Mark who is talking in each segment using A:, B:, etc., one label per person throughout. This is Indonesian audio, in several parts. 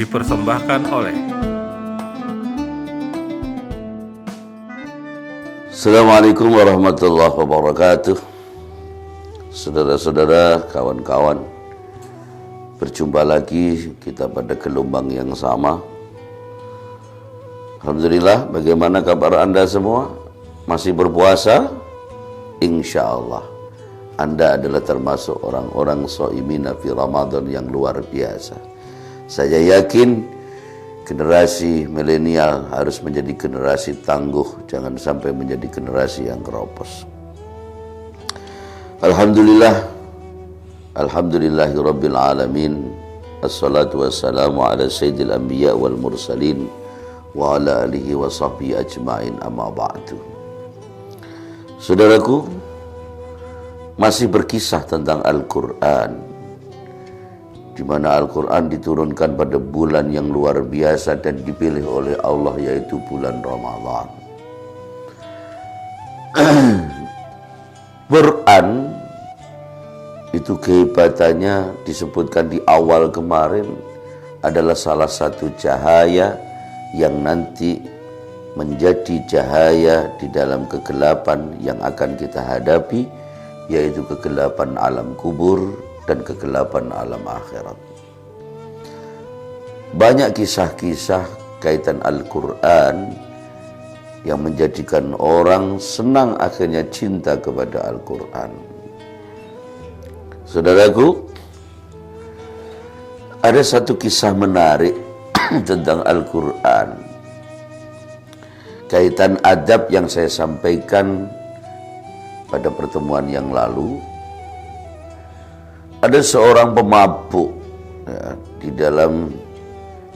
A: dipersembahkan oleh
B: Assalamualaikum warahmatullahi wabarakatuh. Saudara-saudara, kawan-kawan, berjumpa lagi kita pada gelombang yang sama. Alhamdulillah, bagaimana kabar Anda semua? Masih berpuasa? Insya Allah Anda adalah termasuk orang-orang shaimina fi Ramadan yang luar biasa. Saya yakin generasi milenial harus menjadi generasi tangguh, jangan sampai menjadi generasi yang keropos. Alhamdulillahirabbil alamin. Assalatu wassalamu ala sayyidil anbiya wal mursalin wa ala alihi wa sahbihi ajma'in, amma ba'du. Saudaraku, masih berkisah tentang Al-Quran, di mana Al-Quran diturunkan pada bulan yang luar biasa dan dipilih oleh Allah, yaitu bulan Ramadan. Quran itu kehebatannya disebutkan di awal kemarin adalah salah satu cahaya yang nanti menjadi cahaya di dalam kegelapan yang akan kita hadapi, yaitu kegelapan alam kubur dan kegelapan alam akhirat. Banyak kisah-kisah kaitan Al-Quran yang menjadikan orang senang akhirnya cinta kepada Al-Quran. Saudaraku, ada satu kisah menarik tentang Al-Quran, kaitan adab yang saya sampaikan pada pertemuan yang lalu. Ada seorang pemabuk, ya, di dalam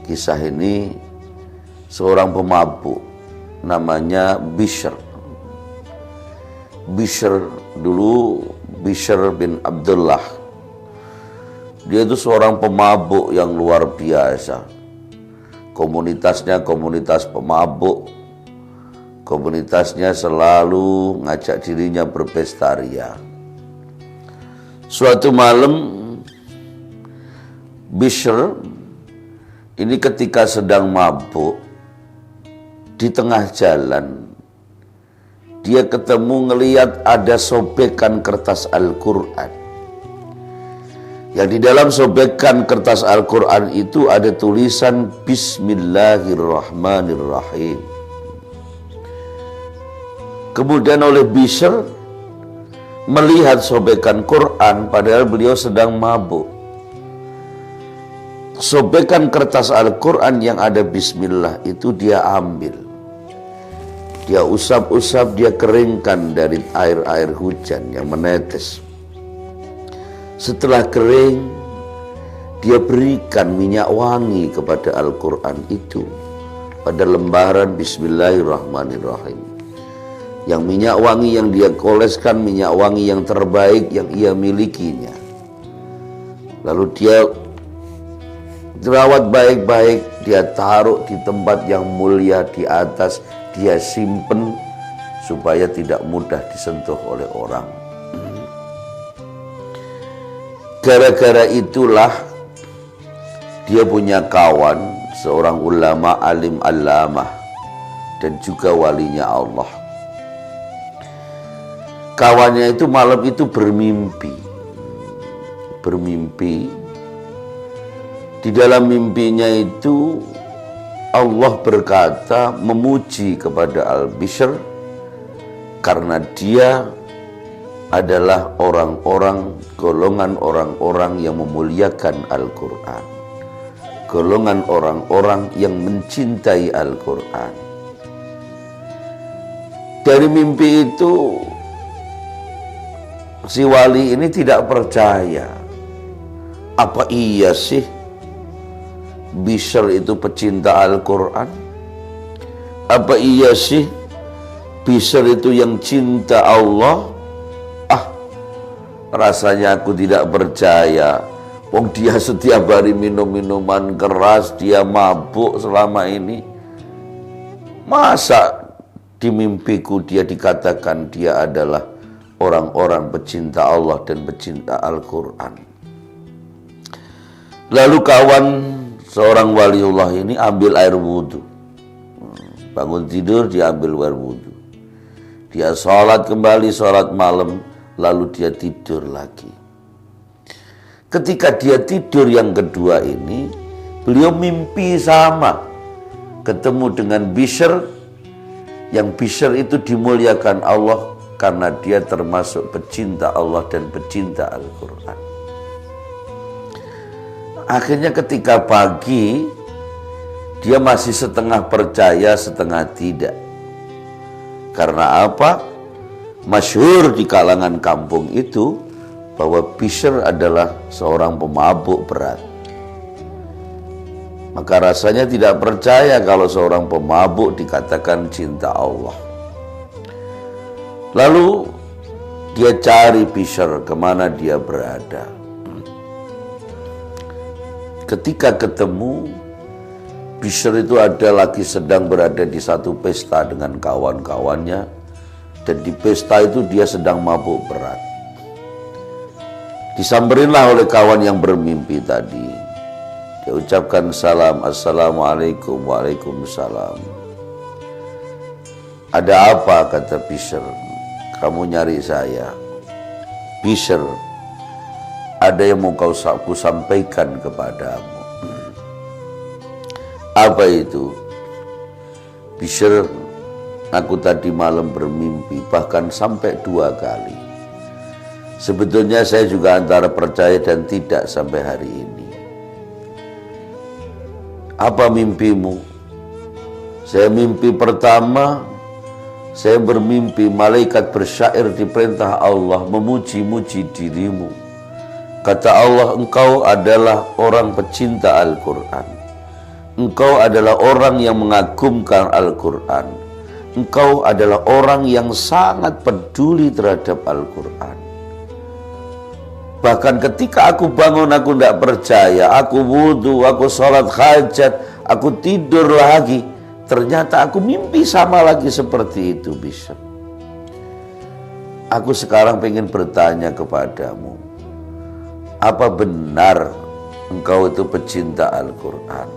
B: kisah ini seorang pemabuk namanya Bishr. Bishr bin Abdullah. Dia itu seorang pemabuk yang luar biasa. Komunitasnya komunitas pemabuk. Komunitasnya selalu ngajak dirinya berpesta ria. Suatu malam, Bishr ini ketika sedang mabuk, di tengah jalan dia ketemu ngelihat ada sobekan kertas Al-Quran. Yang di dalam sobekan kertas Al-Quran itu ada tulisan Bismillahirrahmanirrahim. Kemudian oleh Bishr melihat sobekan Quran padahal beliau sedang mabuk. Sobekan kertas Al-Quran yang ada Bismillah itu dia ambil. Dia usap-usap, dia keringkan dari air-air hujan yang menetes. Setelah kering, dia berikan minyak wangi kepada Al-Quran itu pada lembaran Bismillahirrahmanirrahim. Yang minyak wangi yang dia koleskan, minyak wangi yang terbaik yang ia milikinya. Lalu dia dirawat baik-baik, dia taruh di tempat yang mulia di atas, dia simpen supaya tidak mudah disentuh oleh orang. Gara-gara itulah dia punya kawan, seorang ulama alim allamah dan juga walinya Allah. Kawannya itu malam itu bermimpi. Di dalam mimpinya itu Allah berkata memuji kepada Al-Bishr karena dia adalah golongan orang-orang yang memuliakan Al-Quran, golongan orang-orang yang mencintai Al-Quran. Dari mimpi itu si wali ini tidak percaya. Apa iya sih Bishr itu pecinta Al-Quran? Apa iya sih Bishr itu yang cinta Allah? Rasanya aku tidak percaya. Wong dia setiap hari minum minuman keras, dia mabuk selama ini. Masa di mimpiku dia dikatakan dia adalah orang-orang pecinta Allah dan pecinta Al-Quran? Lalu kawan seorang waliullah ini ambil air wudhu. Bangun tidur dia ambil air wudhu. Dia sholat kembali, sholat malam, lalu dia tidur lagi. Ketika dia tidur yang kedua ini, beliau mimpi sama. Ketemu dengan Bishr, yang Bishr itu dimuliakan Allah karena dia termasuk pecinta Allah dan pecinta Al-Quran. Akhirnya ketika pagi, dia masih setengah percaya, setengah tidak. Karena apa? Masyhur di kalangan kampung itu bahwa Bishr adalah seorang pemabuk berat. Maka rasanya tidak percaya kalau seorang pemabuk dikatakan cinta Allah. Lalu dia cari Bishr kemana dia berada. Ketika ketemu, Bishr itu lagi sedang berada di satu pesta dengan kawan-kawannya. Dan di pesta itu dia sedang mabuk berat. Disamperinlah oleh kawan yang bermimpi tadi. Dia ucapkan salam, assalamualaikum, waalaikumsalam. Ada apa, kata Bishr? Kamu nyari saya. Bishr, ada yang mau aku sampaikan kepadamu. Apa itu? Bishr, aku tadi malam bermimpi, bahkan sampai 2 kali. Sebetulnya saya juga antara percaya dan tidak sampai hari ini. Apa mimpimu? Saya mimpi pertama, saya bermimpi malaikat bersyair diperintah Allah memuji-muji dirimu. Kata Allah, engkau adalah orang pecinta Al-Quran. Engkau adalah orang yang mengagumkan Al-Quran. Engkau adalah orang yang sangat peduli terhadap Al-Quran. Bahkan ketika aku bangun, aku tidak percaya. Aku wudhu, aku sholat hajat, aku tidur lagi. Ternyata aku mimpi sama lagi seperti itu, Bishr. Aku sekarang ingin bertanya kepadamu. Apa benar engkau itu pecinta Al-Quran?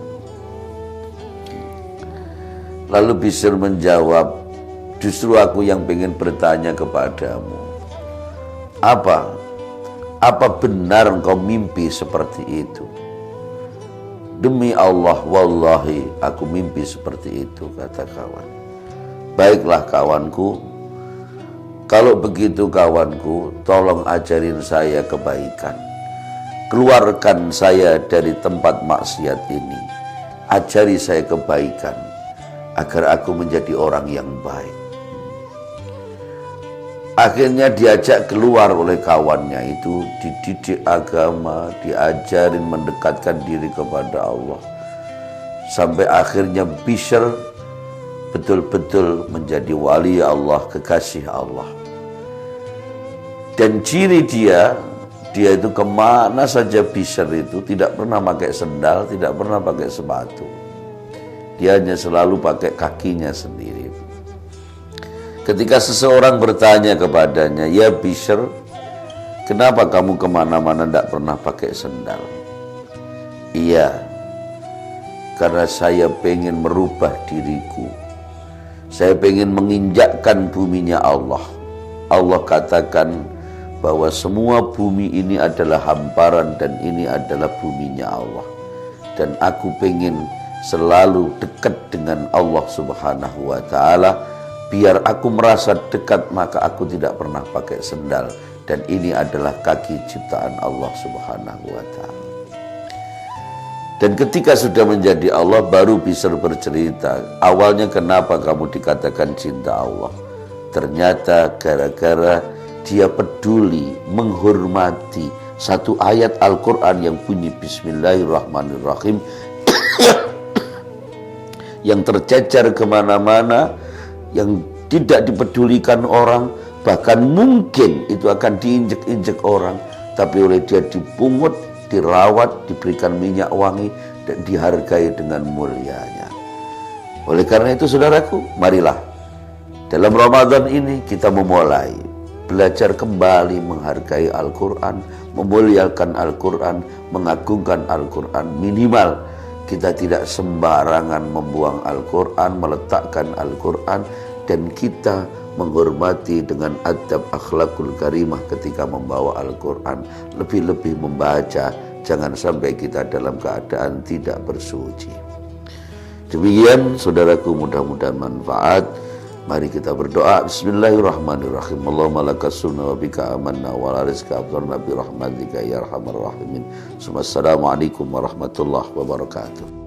B: Lalu Bishr menjawab, justru aku yang ingin bertanya kepadamu. Apa benar engkau mimpi seperti itu? Demi Allah, wallahi, aku mimpi seperti itu, kata kawan. Baiklah kawanku, kalau begitu kawanku, tolong ajarin saya kebaikan. Keluarkan saya dari tempat maksiat ini. Ajari saya kebaikan, agar aku menjadi orang yang baik. Akhirnya diajak keluar oleh kawannya itu, dididik agama, diajarin mendekatkan diri kepada Allah. Sampai akhirnya Bishr betul-betul menjadi wali Allah, kekasih Allah. Dan ciri dia itu kemana saja Bishr itu tidak pernah pakai sendal, tidak pernah pakai sepatu. Dia hanya selalu pakai kakinya sendiri. Ketika seseorang bertanya kepadanya, ya Bishr, kenapa kamu kemana-mana tidak pernah pakai sendal? Iya, karena saya pengen merubah diriku. Saya pengen menginjakkan buminya Allah. Allah katakan bahwa semua bumi ini adalah hamparan dan ini adalah buminya Allah. Dan aku pengen selalu dekat dengan Allah Subhanahu wa ta'ala. Biar aku merasa dekat, maka aku tidak pernah pakai sendal. Dan ini adalah kaki ciptaan Allah Subhanahu wa ta'ala. Dan ketika sudah menjadi Allah, baru Bishr bercerita, awalnya kenapa kamu dikatakan cinta Allah? Ternyata gara-gara dia peduli, menghormati satu ayat Al-Quran yang bunyi Bismillahirrahmanirrahim yang tercecer kemana-mana, yang tidak dipedulikan orang, bahkan mungkin itu akan diinjek-injek orang, tapi oleh dia dipungut, dirawat, diberikan minyak wangi, dan dihargai dengan mulianya. Oleh karena itu saudaraku, marilah dalam Ramadan ini kita memulai belajar kembali menghargai Al-Quran, memuliakan Al-Quran, mengagungkan Al-Quran. Minimal kita tidak sembarangan membuang Al-Quran, meletakkan Al-Quran, dan kita menghormati dengan adab akhlakul karimah ketika membawa Al-Quran. Lebih-lebih membaca, jangan sampai kita dalam keadaan tidak bersuci. Demikian saudaraku, mudah-mudahan manfaat. Mari kita berdoa. Bismillahirrahmanirrahim. Allahumma lakas sunna wa bika amanna wa la rizqa abdurna bi rahmatika ya arhamar rahimin. Assalamualaikum warahmatullahi wabarakatuh.